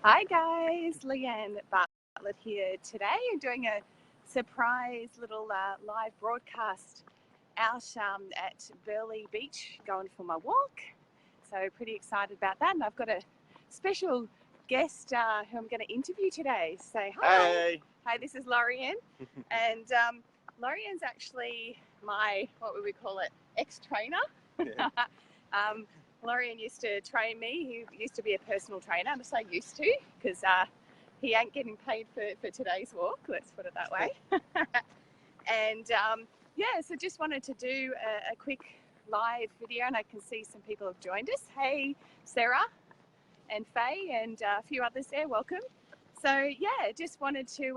Hi guys, Leanne Bartlett here today. I'm doing a surprise little live broadcast out at Burleigh Beach, going for my walk. So pretty excited about that, and I've got a special guest who I'm going to interview today. Say hi. Hey. Hi, this is Lorien, and Lorien's actually my, what would we call it, ex-trainer. Yeah. Lorien used to train me. He used to be a personal trainer. I'm say used to because he ain't getting paid for today's walk. Let's put it that way. And yeah, so just wanted to do a quick live video, and I can see some people have joined us. Hey, Sarah and Faye and a few others there. Welcome. So yeah, just wanted to,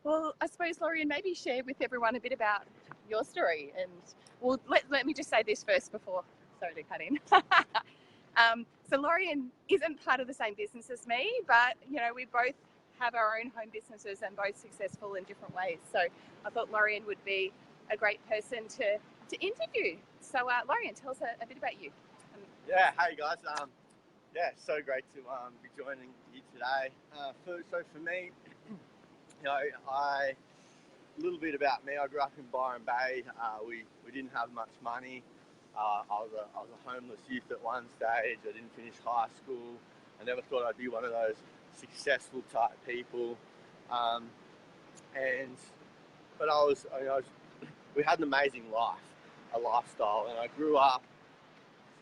well, I suppose, Lorien, maybe share with everyone a bit about your story. And well, let me just say this first before, sorry to cut in. So Lorien isn't part of the same business as me, but you know, we both have our own home businesses and both successful in different ways. So I thought Lorien would be a great person to interview. So Lorien, tell us a bit about you. Yeah, hey guys. Yeah, so great to be joining you today. So for me, you know, a little bit about me. I grew up in Byron Bay. We didn't have much money. I was a homeless youth at one stage. I didn't finish high school. I never thought I'd be one of those successful type people. But we had an amazing life, a lifestyle, and I grew up,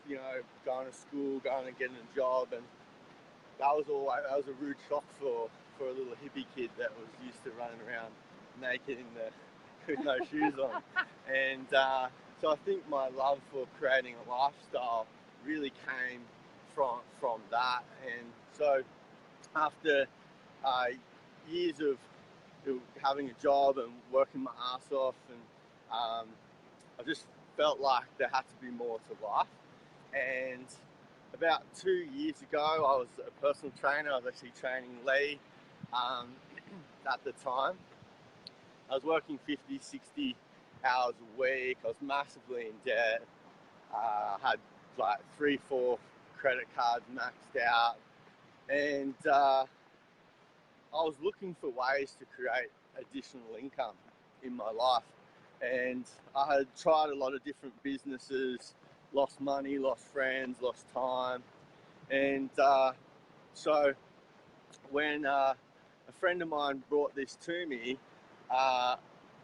you know, going to school, going and getting a job, and that was a rude shock for a little hippie kid that was used to running around naked with no shoes on. And so I think my love for creating a lifestyle really came from that. And so after years of having a job and working my ass off, and I just felt like there had to be more to life. And about 2 years ago, I was a personal trainer. I was actually training Lee at the time. I was working 50, 60 hours a week. I was massively in debt. Had like 3-4 credit cards maxed out. And I was looking for ways to create additional income in my life. And I had tried a lot of different businesses, lost money, lost friends, lost time. And so when a friend of mine brought this to me, I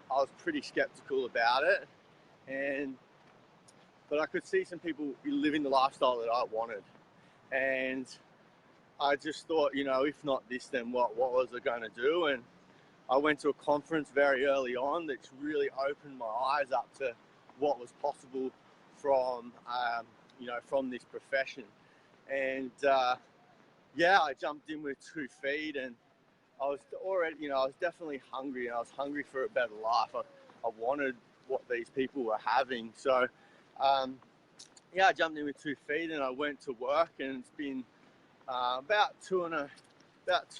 was pretty skeptical about it. But I could see some people living the lifestyle that I wanted. And I just thought, you know, if not this, then what was I going to do? And I went to a conference very early on that's really opened my eyes up to what was possible from this profession. And yeah, I jumped in with 2 feet, and I was already, you know, I was definitely hungry, and I was hungry for a better life. I wanted what these people were having. So yeah, I jumped in with 2 feet, and I went to work, and it's been about a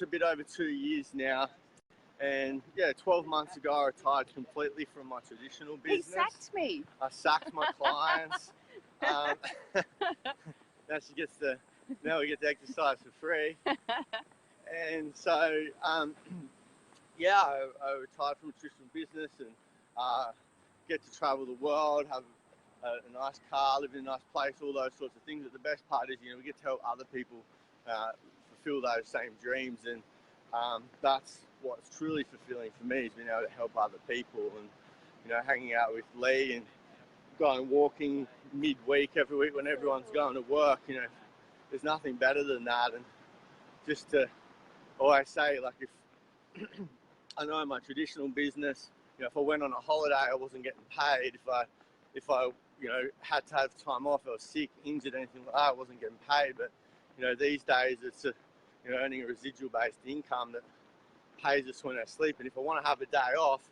bit over 2 years now. And yeah, 12 months ago, I retired completely from my traditional business. He sacked me. I sacked my clients. Now we get to exercise for free. And so, yeah, I retired from a traditional business and get to travel the world, have a nice car, live in a nice place, all those sorts of things. But the best part is, you know, we get to help other people fulfill those same dreams, and that's what's truly fulfilling for me, is being able to help other people. And, you know, hanging out with Lee and going walking midweek every week when everyone's going to work, you know, there's nothing better than that. And just to always say, like, if I know in my traditional business, you know, if I went on a holiday, I wasn't getting paid. If I you know, had to have time off, I was sick, injured, anything like that, I wasn't getting paid. But, you know, these days it's earning a residual based income that pays us when I sleep. And if I want to have a day off,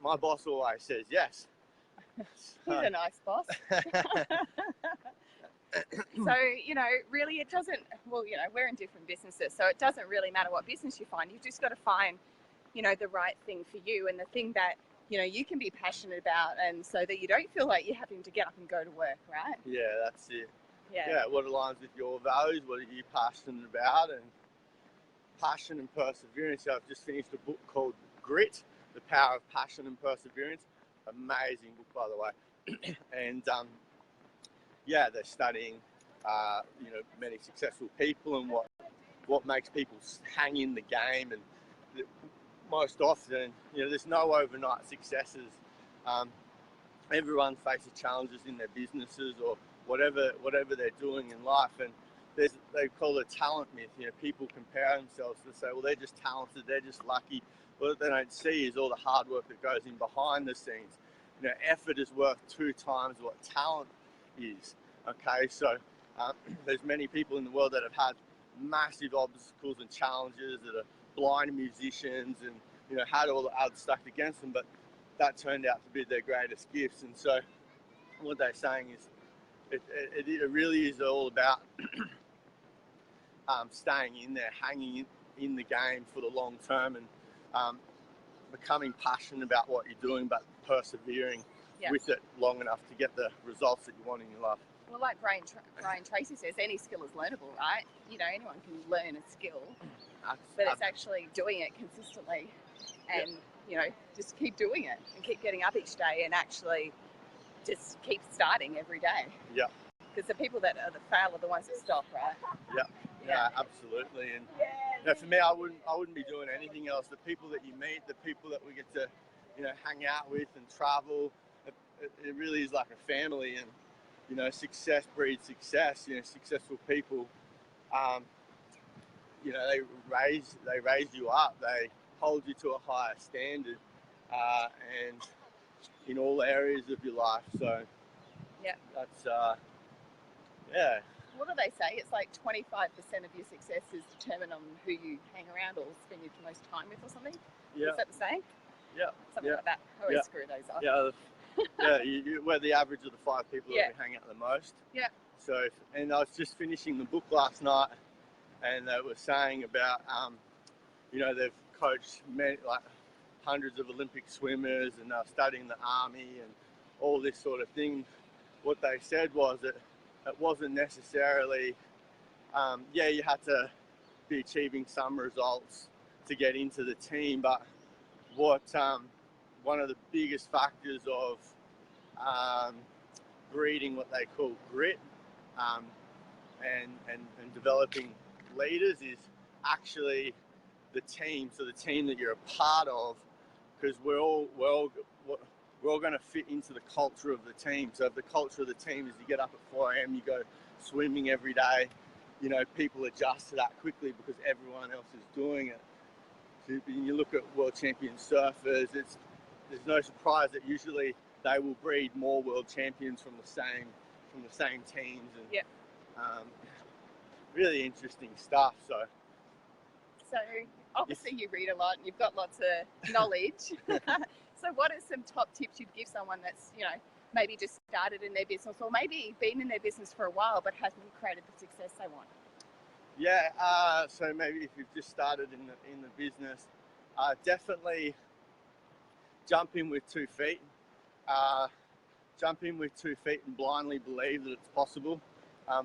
my boss always says yes. He's a nice boss. So, you know, really it doesn't, well, you know, we're in different businesses, so it doesn't really matter what business you find. You've just got to find, you know, the right thing for you, and the thing that, you know, you can be passionate about, and so that you don't feel like you're having to get up and go to work, right? Yeah, that's it. Yeah. Yeah, what aligns with your values, what are you passionate about, and passion and perseverance. So I've just finished a book called Grit, The Power of Passion and Perseverance. Amazing book, by the way. And yeah, they're studying, many successful people and what makes people hang in the game. And most often, there's no overnight successes. Everyone faces challenges in their businesses or whatever they're doing in life, and they call it a talent myth. People compare themselves to say, well, they're just talented, they're just lucky. What they don't see is all the hard work that goes in behind the scenes. Effort is worth 2 times what talent is. Okay, so there's many people in the world that have had massive obstacles and challenges, that are blind musicians and had all the odds stacked against them, but that turned out to be their greatest gifts. And so what they're saying is it really is all about staying in there, hanging in the game for the long term, and becoming passionate about what you're doing, but persevering with it long enough to get the results that you want in your life. Well, like Brian Tracy says, any skill is learnable, right? Anyone can learn a skill, but it's actually doing it consistently and, just keep doing it and keep getting up each day and actually just keep starting every day. Yeah. Because the people that fail are the ones that stop, right? Yeah, absolutely. And for me, I wouldn't be doing anything else. The people that you meet, the people that we get to, hang out with and travel, it really is like a family. And success breeds success. Successful people, they raise you up. They hold you to a higher standard, and in all areas of your life. So that's What do they say? It's like 25% of your success is determined on who you hang around or spend your most time with, or something. Is that the saying? Something like that. I always screw those up. We're the average of the 5 people that we hang out the most. So, and I was just finishing the book last night, and they were saying about they've coached hundreds of Olympic swimmers, and they're studying the army and all this sort of thing. What they said was that it wasn't necessarily, you had to be achieving some results to get into the team, but what one of the biggest factors of breeding what they call grit and developing leaders is actually the team. So the team that you're a part of, because we're all going to fit into the culture of the team. So if the culture of the team is you get up at 4 a.m, you go swimming every day, people adjust to that quickly because everyone else is doing it. So when you look at world champion surfers, there's no surprise that usually they will breed more world champions from the same teams. And really interesting stuff. So obviously you read a lot and you've got lots of knowledge. So what are some top tips you'd give someone that's, maybe just started in their business, or maybe been in their business for a while but hasn't created the success they want? So maybe if you've just started in the business, definitely jump in with 2 feet. Jump in with 2 feet and blindly believe that it's possible.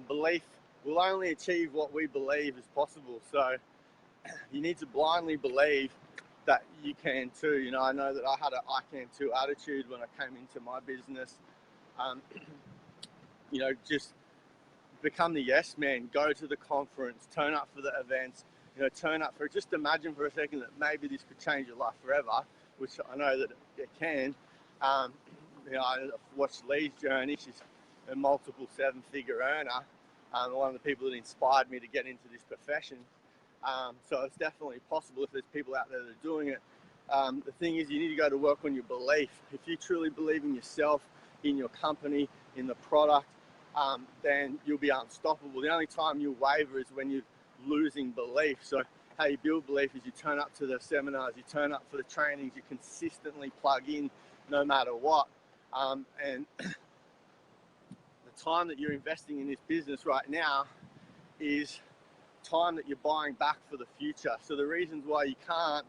Belief will only achieve what we believe is possible. So you need to blindly believe that you can too. I know that I had an I can too attitude when I came into my business. Just become the yes man, go to the conference, turn up for the events, turn up for it. Just imagine for a second that maybe this could change your life forever, which I know that it can. I watched Lee's journey. She's a multiple 7-figure earner. One of the people that inspired me to get into this profession. So it's definitely possible if there's people out there that are doing it. The thing is, you need to go to work on your belief. If you truly believe in yourself, in your company, in the product, then you'll be unstoppable. The only time you'll waver is when you're losing belief. So how you build belief is you turn up to the seminars, you turn up for the trainings, you consistently plug in no matter what. And the time that you're investing in this business right now is time that you're buying back for the future. So the reasons why you can't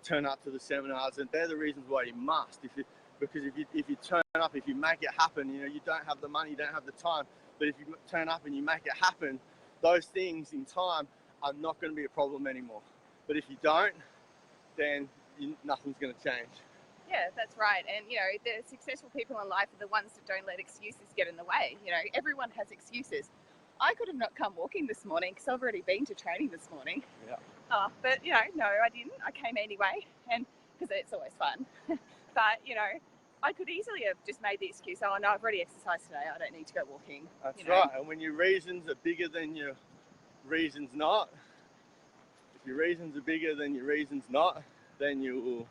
turn up to the seminars, and they're the reasons why you must. Because if you turn up, if you make it happen, you don't have the money, you don't have the time. But if you turn up and you make it happen, those things in time are not going to be a problem anymore. But if you don't, then nothing's going to change. Yeah, that's right. And, you know, the successful people in life are the ones that don't let excuses get in the way. You know, everyone has excuses. I could have not come walking this morning because I've already been to training this morning. Yeah. But, you know, no, I didn't. I came anyway, and because it's always fun. But, you know, I could easily have just made the excuse, oh, no, I've already exercised today. I don't need to go walking. That's you know? right. And when your reasons are bigger than your reasons not, if your reasons are bigger than your reasons not, then you will...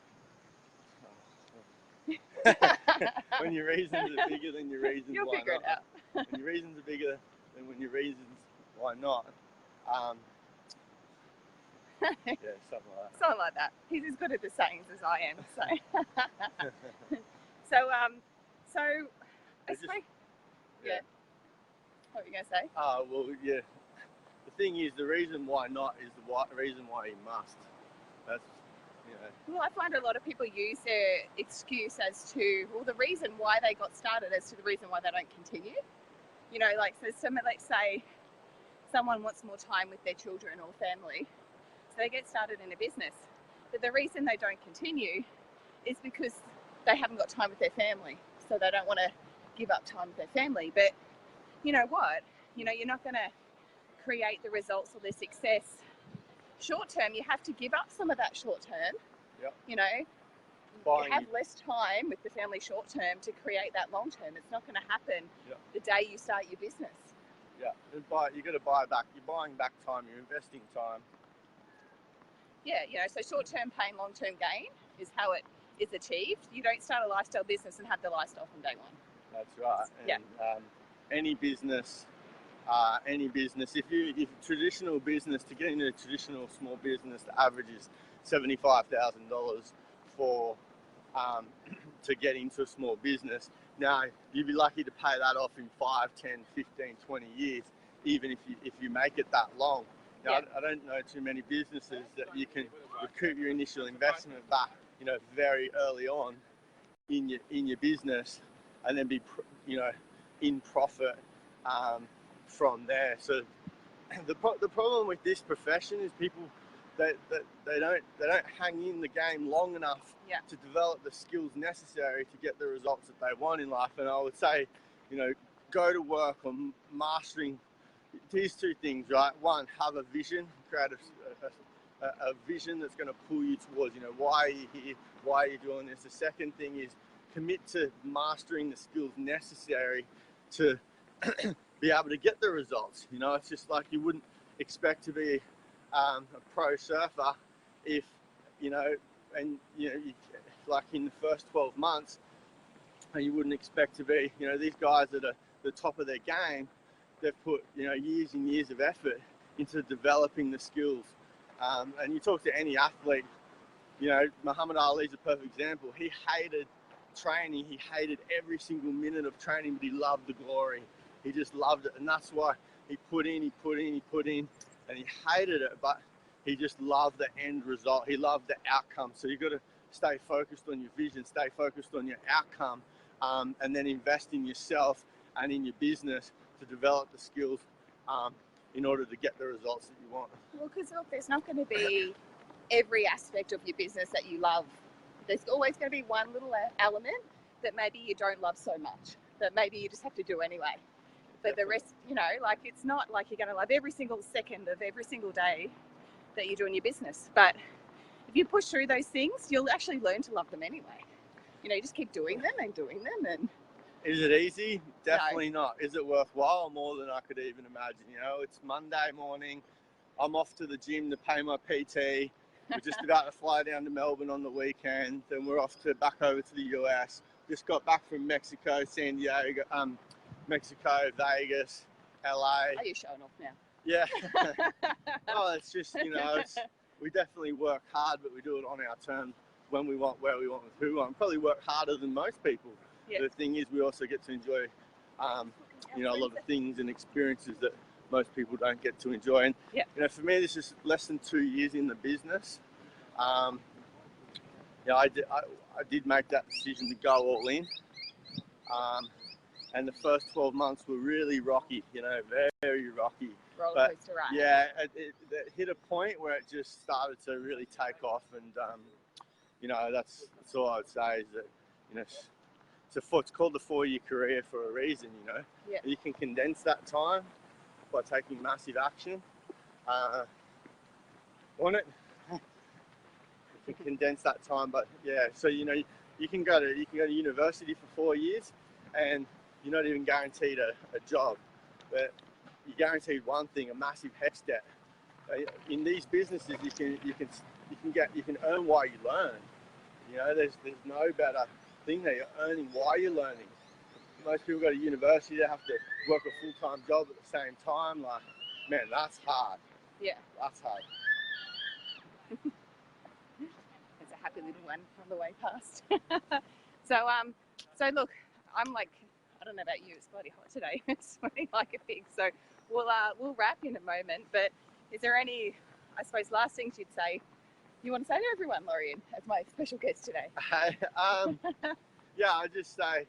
when your reasons are bigger than your reasons You'll why figure not. it out. When your reasons are bigger than when your reasons why not. Yeah, something like that. Something like that. He's as good at the sayings as I am. So, so I It's just- suppose, yeah. What were you going to say? Well, yeah. The thing is, the reason why not is the reason why you must. That's, you know. Well, I find a lot of people use their excuse as to, well, the reason why they got started as to the reason why they don't continue. You know, like, so let's say someone wants more time with their children or family, so they get started in a business. But the reason they don't continue is because they haven't got time with their family, so they don't want to give up time with their family. But you know what? You know, you're not going to create the results or the success short term. You have to give up some of that short term. Yep. You know, you have less time with the family short term to create that long term. It's not going to happen the day you start your business. Yeah, you got to buy back. You're buying back time. You're investing time. Yeah, you know, so short term pain, long term gain is how it is achieved. You don't start a lifestyle business and have the lifestyle from day one. That's right. And, any business, if traditional business, to get into a traditional small business, the average is $75,000 for to get into a small business. Now, you'd be lucky to pay that off in 5, 10, 15, 20 years, even if you make it that long. Now, I don't know too many businesses that you can recoup your initial investment back, you know, very early on in your business, and then be, you know, in profit from there. So the problem with this profession is people they don't hang in the game long enough to develop the skills necessary to get the results that they want in life. And I would say, you know, go to work on mastering these two things, right? One, have a vision, create a vision that's going to pull you towards, you know, why are you here, why are you doing this. The second thing is commit to mastering the skills necessary to be able to get the results. You know, it's just like you wouldn't expect to be a pro surfer if, you know, and, you know, like in the first 12 months, and you wouldn't expect to be, you know, these guys that are the top of their game, they've put, you know, years and years of effort into developing the skills. And you talk to any athlete, you know, Muhammad Ali's a perfect example. He hated training. He hated every single minute of training, but he loved the glory. He just loved it. And that's why he put in, and he hated it, but he just loved the end result. He loved the outcome. So you've got to stay focused on your vision, stay focused on your outcome, and then invest in yourself and in your business to develop the skills in order to get the results that you want. Well, because look, there's not going to be every aspect of your business that you love. There's always going to be one little element that maybe you don't love so much, that maybe you just have to do anyway. But the rest, you know, like, it's not like you're going to love every single second of every single day that you do in your business. But if you push through those things, you'll actually learn to love them anyway. You know, you just keep doing them and doing them. And is it easy? Definitely not. Is it worthwhile? More than I could even imagine. You know, it's Monday morning. I'm off to the gym to pay my PT. We're just about to fly down to Melbourne on the weekend. Then we're off back over to the US. Just got back from Mexico, San Diego, Mexico, Vegas, LA. Are you showing off now? Yeah. Oh, it's just, you know, we definitely work hard, but we do it on our terms, when we want, where we want, with who we want. Probably work harder than most people. Yeah. The thing is, we also get to enjoy, you know, a lot of things and experiences that most people don't get to enjoy. And, you know, for me, this is less than 2 years in the business. Yeah, I did make that decision to go all in. And the first 12 months were really rocky, you know, very rocky. roller coaster ride. Yeah, it hit a point where it just started to really take off, and you know, that's all I would say is that, you know, it's called the 4-year career for a reason. You know, Yeah. you can condense that time by taking massive action on it. You can condense that time, but yeah, so you know, you can go to university for 4 years, and you're not even guaranteed a job, but you're guaranteed one thing: a massive HECS debt. In these businesses, you can earn while you learn. You know, there's no better thing that you're earning while you're learning. Most people go to university, they have to work a full-time job at the same time. Like, man, that's hard. Yeah. That's hard. There's a happy little one on the way past. So look, I'm like, I don't know about you, it's bloody hot today. It's sweating like a pig. So we'll wrap in a moment. But is there any, I suppose, last things you'd say? You want to say to everyone, Lorien, as my special guest today? Yeah, I just say,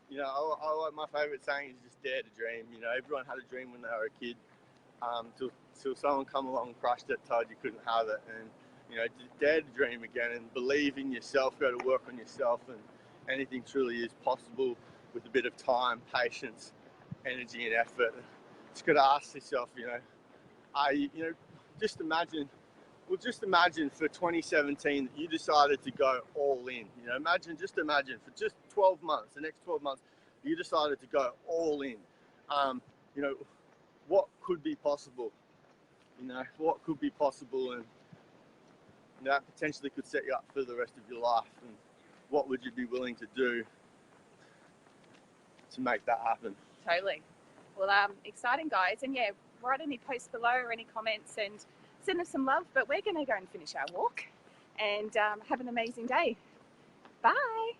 you know, my favourite saying is just dare to dream. You know, everyone had a dream when they were a kid, till someone come along and crushed it, told you couldn't have it, and you know, just dare to dream again and believe in yourself. Go to work on yourself, and anything truly is possible with a bit of time, patience, energy, and effort. Just got to ask yourself, you know, just imagine. Well, just imagine for 2017 that you decided to go all in. You know, just imagine for just 12 months, the next 12 months, you decided to go all in. You know, what could be possible? You know, what could be possible, and that potentially could set you up for the rest of your life. And what would you be willing to do to make that happen? Totally. Well, exciting, guys. And yeah, write any posts below or any comments and send us some love. But we're going to go and finish our walk and have an amazing day. Bye.